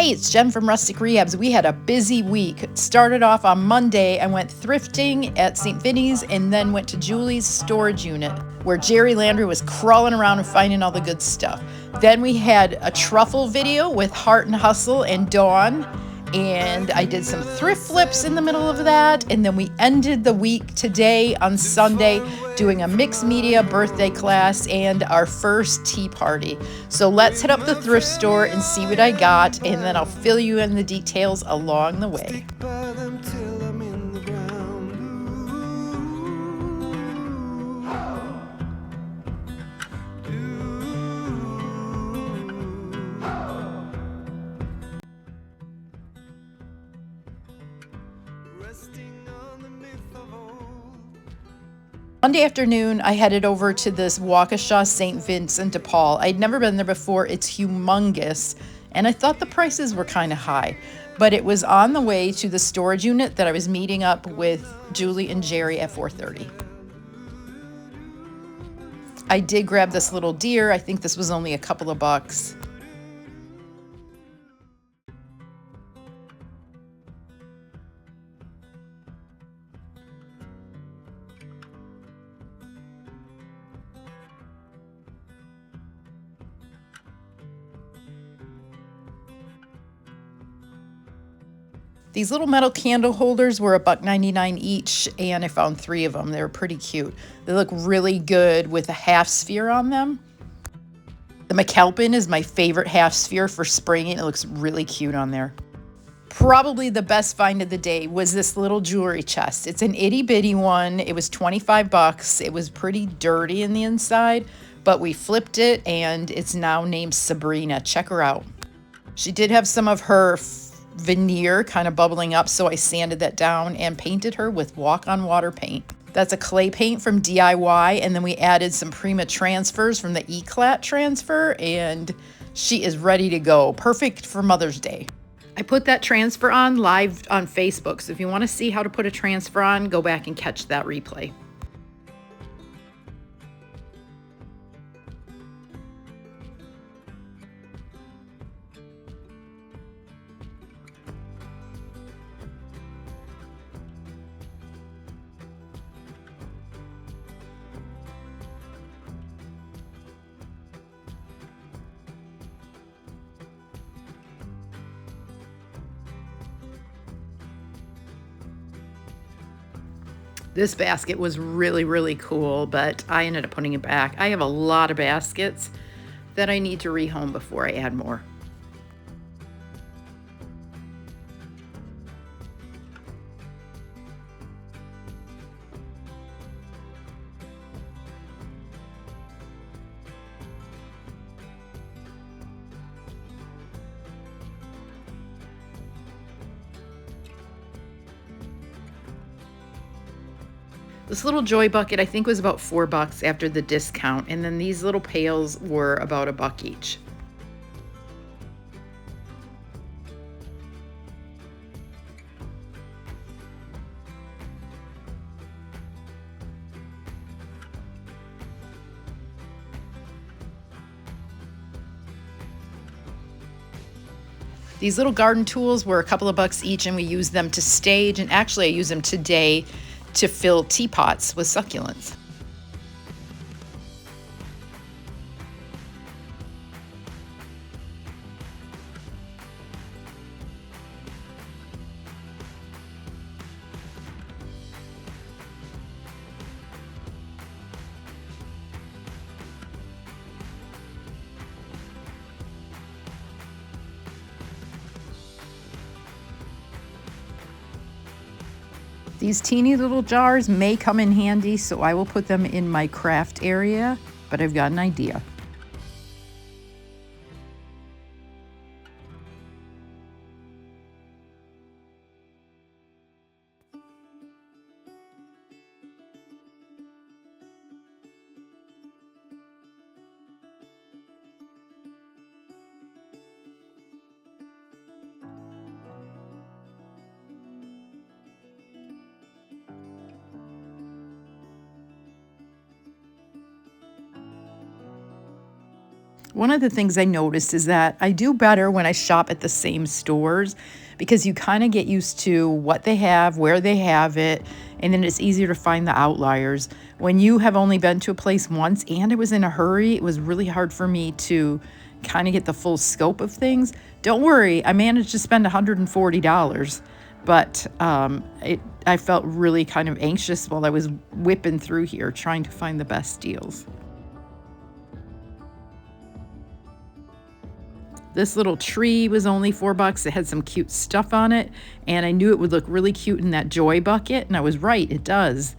Hey, it's Jen from Rustic Rehabs. We had a busy week. It started off on Monday. I went thrifting at St. Vinny's and then went to Julie's storage unit where Jerry Landry was crawling around and finding all the good stuff. Then we had a truffle video with Heart and Hustle and Dawn. And I did some thrift flips in the middle of that. And then we ended the week today on Sunday doing a mixed media birthday class and our first tea party. So let's hit up the thrift store and see what I got, and then I'll fill you in the details along the way. Monday afternoon, I headed over to this Waukesha St. Vincent de Paul. I'd never been there before. It's humongous, and I thought the prices were kind of high. But it was on the way to the storage unit that I was meeting up with Julie and Jerry at 4:30. I did grab this little deer. I think this was only a couple of bucks. These little metal candle holders were $1.99 each, and I found 3 of them. They were pretty cute. They look really good with a half sphere on them. The McAlpin is my favorite half sphere for spraying. It looks really cute on there. Probably the best find of the day was this little jewelry chest. It's an itty bitty one. It was 25 bucks. It was pretty dirty in the inside, but we flipped it and it's now named Sabrina. Check her out. She did have some of her veneer kind of bubbling up, so I sanded that down and painted her with walk on water paint. That's a clay paint from DIY, and then we added some Prima transfers from the Eclat transfer, and she is ready to go. Perfect for Mother's Day. I put that transfer on live on Facebook, so if you want to see how to put a transfer on, go back and catch that replay. This basket was really, really cool, but I ended up putting it back. I have a lot of baskets that I need to rehome before I add more. This little joy bucket I think was about $4 after the discount, and then these little pails were about $1 each. These little garden tools were a couple of bucks each, and we used them to stage, and actually I used them today to fill teapots with succulents. These teeny little jars may come in handy, so I will put them in my craft area, but I've got an idea. One of the things I noticed is that I do better when I shop at the same stores because you kind of get used to what they have, where they have it, and then it's easier to find the outliers. When you have only been to a place once and it was in a hurry, it was really hard for me to kind of get the full scope of things. Don't worry, I managed to spend $140, but I felt really kind of anxious while I was whipping through here trying to find the best deals. This little tree was only $4. It had some cute stuff on it, and I knew it would look really cute in that joy bucket, and I was right, it does.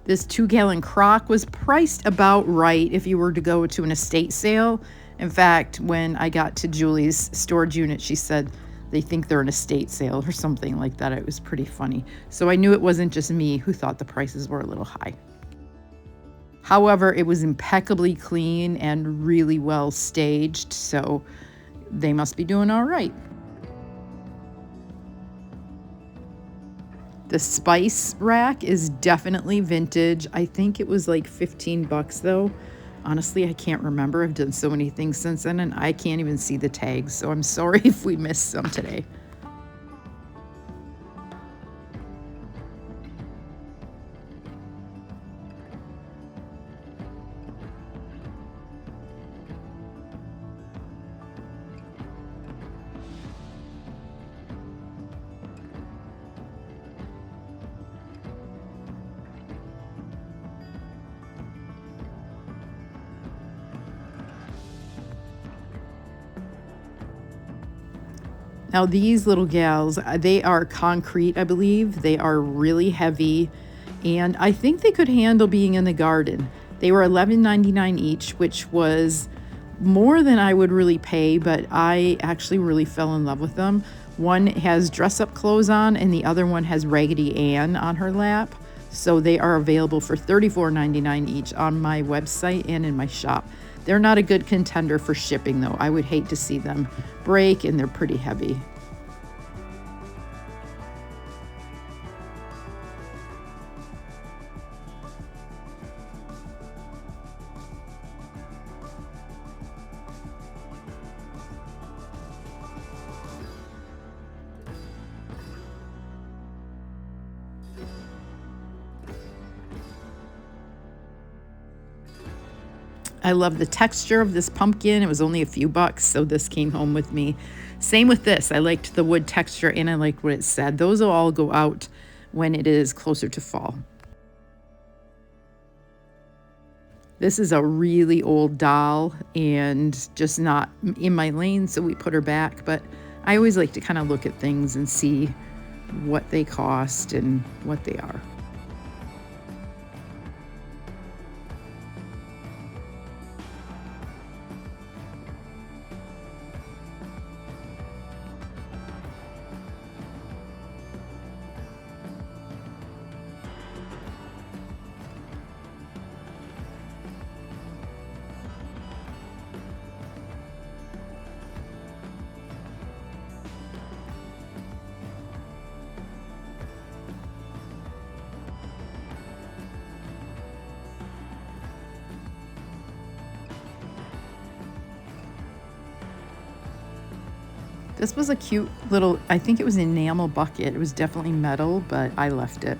This 2-gallon crock was priced about right if you were to go to an estate sale. In fact, when I got to Julie's storage unit, she said they think they're an estate sale or something like that. It was pretty funny. So I knew it wasn't just me who thought the prices were a little high. However, it was impeccably clean and really well staged, so they must be doing all right. The spice rack is definitely vintage. I think it was like $15 though. Honestly, I can't remember. I've done so many things since then and I can't even see the tags, so I'm sorry if we missed some today. Now these little gals, they are concrete, I believe. They are really heavy, and I think they could handle being in the garden. They were $11.99 each, which was more than I would really pay, but I actually really fell in love with them. One has dress-up clothes on, and the other one has Raggedy Ann on her lap. So they are available for $34.99 each on my website and in my shop. They're not a good contender for shipping though. I would hate to see them break, and they're pretty heavy. I love the texture of this pumpkin. It was only a few bucks, so this came home with me. Same with this. I liked the wood texture and I liked what it said. Those will all go out when it is closer to fall. This is a really old doll and just not in my lane, so we put her back. But I always like to kind of look at things and see what they cost and what they are. This was a cute little, I think it was an enamel bucket. It was definitely metal, but I left it.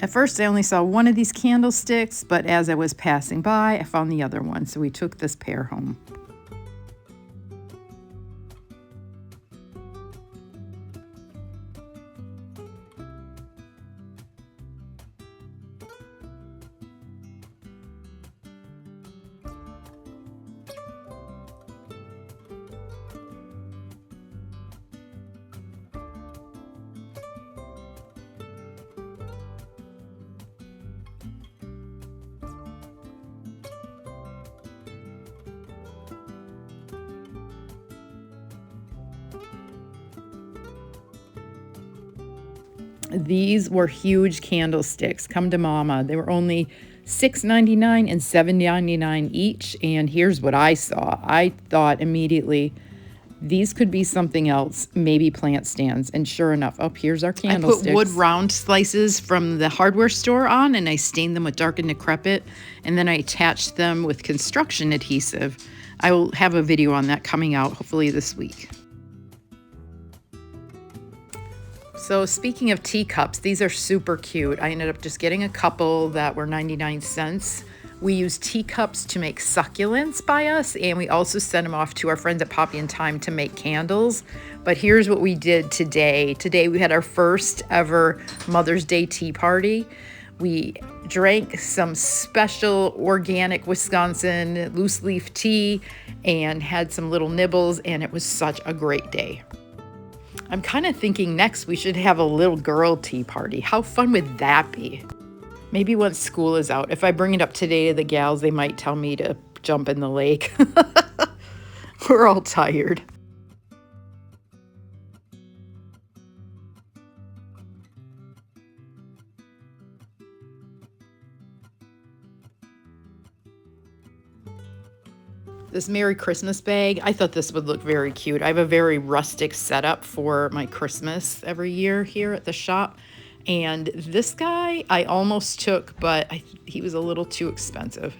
At first, I only saw one of these candlesticks, but as I was passing by, I found the other one, so we took this pair home. These were huge candlesticks. Come to Mama. They were only $6.99 and $7.99 each. And here's what I saw. I thought immediately these could be something else, maybe plant stands. And sure enough, oh, here's our candlesticks. I put wood round slices from the hardware store on, and I stained them with dark and decrepit. And then I attached them with construction adhesive. I will have a video on that coming out hopefully this week. So speaking of teacups, these are super cute. I ended up just getting a couple that were 99 cents. We use teacups to make succulents by us, and we also send them off to our friends at Poppy and Thyme to make candles. But here's what we did today. Today we had our first ever Mother's Day tea party. We drank some special organic Wisconsin loose leaf tea and had some little nibbles, and it was such a great day. I'm kind of thinking next we should have a little girl tea party. How fun would that be? Maybe once school is out. If I bring it up today to the gals, they might tell me to jump in the lake. We're all tired. This Merry Christmas bag, I thought this would look very cute. I have a very rustic setup for my Christmas every year here at the shop. And this guy I almost took, but he was a little too expensive.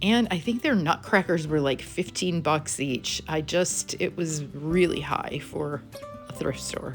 And I think their nutcrackers were like 15 bucks each. It was really high for a thrift store.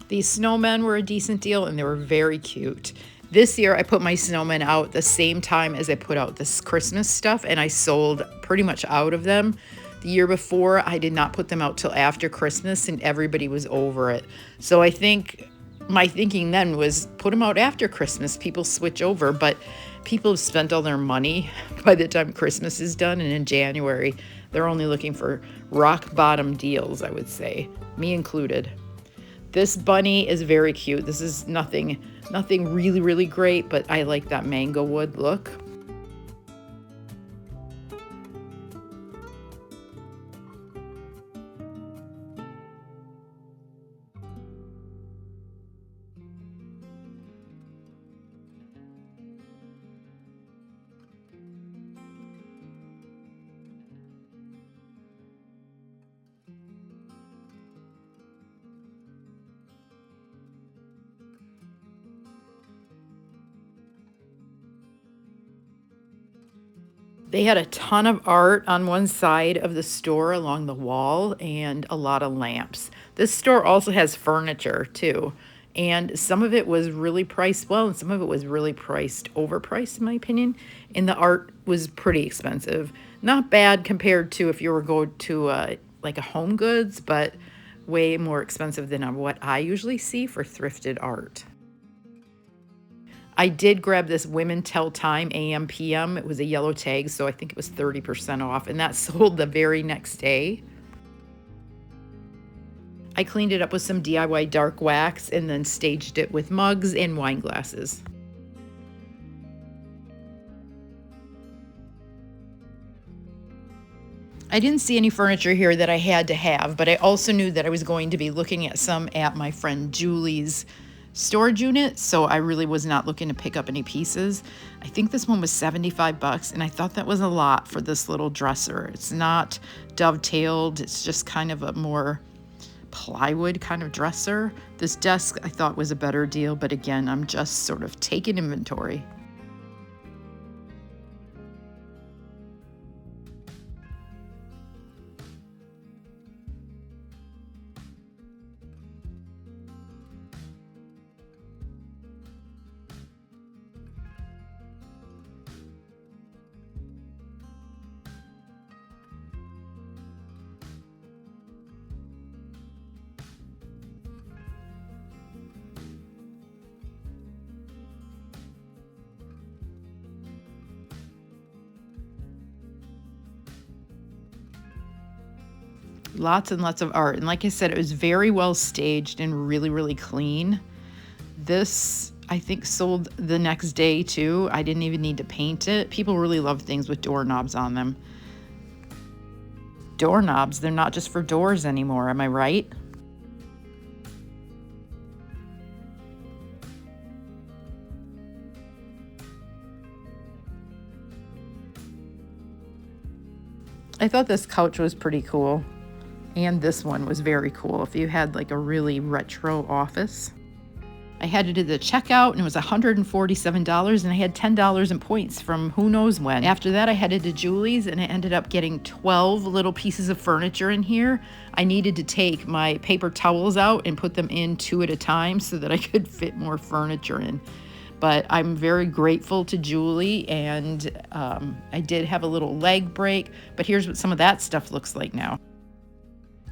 These snowmen were a decent deal, and they were very cute. This year, I put my snowmen out the same time as I put out this Christmas stuff, and I sold pretty much out of them. The year before, I did not put them out till after Christmas, and everybody was over it. So I think my thinking then was put them out after Christmas. People switch over, but people have spent all their money by the time Christmas is done, and in January, they're only looking for rock bottom deals, I would say, me included. This bunny is very cute. This is nothing really, really great, but I like that mango wood look. They had a ton of art on one side of the store along the wall and a lot of lamps. This store also has furniture too. And some of it was really priced well, and some of it was really overpriced in my opinion. And the art was pretty expensive. Not bad compared to if you were going to like a Home Goods, but way more expensive than what I usually see for thrifted art. I did grab this Women Tell Time AM PM. It was a yellow tag, so I think it was 30% off, and that sold the very next day. I cleaned it up with some DIY dark wax and then staged it with mugs and wine glasses. I didn't see any furniture here that I had to have, but I also knew that I was going to be looking at some at my friend Julie's storage unit, so I really was not looking to pick up any pieces. I think this one was 75 bucks, and I thought that was a lot for this little dresser. It's not dovetailed, it's just kind of a more plywood kind of dresser. This desk I thought was a better deal, but again, I'm just sort of taking inventory. Lots and lots of art. And like I said, it was very well staged and really, really clean. This, I think, sold the next day too. I didn't even need to paint it. People really love things with doorknobs on them. Doorknobs, they're not just for doors anymore, am I right? I thought this couch was pretty cool. And this one was very cool if you had like a really retro office. I had to do the checkout and it was $147 and I had $10 in points from who knows when. After that, I headed to Julie's and I ended up getting 12 little pieces of furniture in here. I needed to take my paper towels out and put them in 2 at a time so that I could fit more furniture in. But I'm very grateful to Julie, and I did have a little leg break, but here's what some of that stuff looks like now.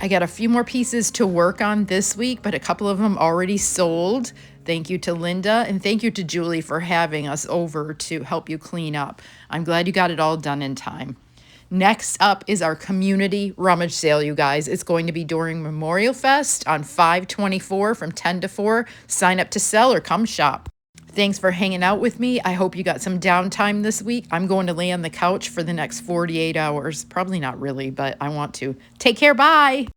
I got a few more pieces to work on this week, but a couple of them already sold. Thank you to Linda, and thank you to Julie for having us over to help you clean up. I'm glad you got it all done in time. Next up is our community rummage sale, you guys. It's going to be during Memorial Fest on 5/24 from 10 to 4. Sign up to sell or come shop. Thanks for hanging out with me. I hope you got some downtime this week. I'm going to lay on the couch for the next 48 hours. Probably not really, but I want to. Take care. Bye.